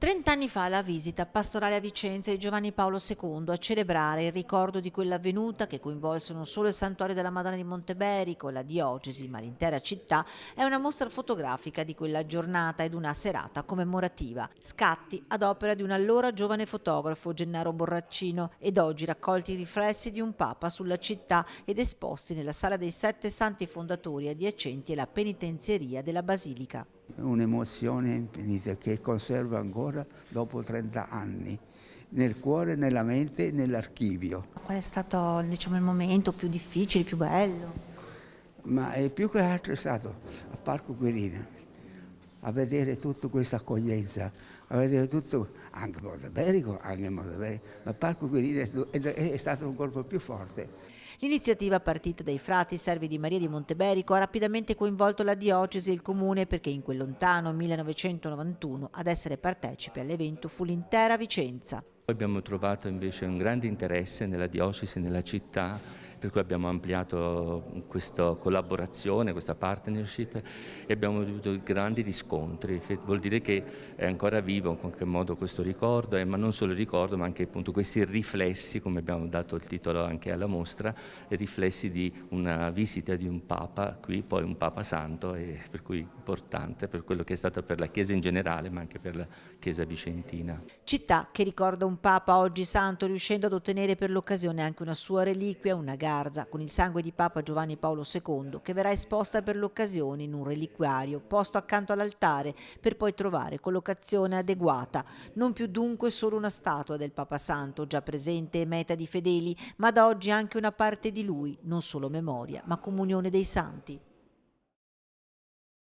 30 anni fa la visita pastorale a Vicenza di Giovanni Paolo II a celebrare il ricordo di quell'avvenuta che coinvolse non solo il santuario della Madonna di Monteberico, la diocesi, ma l'intera città, è una mostra fotografica di quella giornata ed una serata commemorativa. Scatti ad opera di un allora giovane fotografo, Gennaro Borraccino, ed oggi raccolti i riflessi di un papa sulla città ed esposti nella Sala dei Sette Santi Fondatori adiacenti alla penitenziaria della Basilica. Un'emozione infinita che conservo ancora dopo 30 anni, nel cuore, nella mente e nell'archivio. Qual è stato, il momento più difficile, più bello? Ma più che altro è stato a Parco Quirino, a vedere tutta questa accoglienza, a vedere tutto, anche Monteberico, ma Parco Quirino è stato un colpo più forte. L'iniziativa partita dai frati servi di Maria di Monteberico ha rapidamente coinvolto la diocesi e il comune perché in quel lontano 1991 ad essere partecipe all'evento fu l'intera Vicenza. Abbiamo trovato invece un grande interesse nella diocesi, nella città, per cui abbiamo ampliato questa collaborazione, questa partnership e abbiamo avuto grandi riscontri. Vuol dire che è ancora vivo in qualche modo questo ricordo, ma non solo il ricordo, ma anche appunto questi riflessi, come abbiamo dato il titolo anche alla mostra, riflessi di una visita di un Papa, qui poi un Papa Santo, e per cui importante per quello che è stato per la Chiesa in generale, ma anche per la Chiesa vicentina. Città che ricorda un Papa oggi santo, riuscendo ad ottenere per l'occasione anche una sua reliquia, una garza con il sangue di Papa Giovanni Paolo II, che verrà esposta per l'occasione in un reliquiario posto accanto all'altare per poi trovare collocazione adeguata. Non più dunque solo una statua del Papa Santo, già presente e meta di fedeli, ma da oggi anche una parte di lui, non solo memoria, ma comunione dei santi.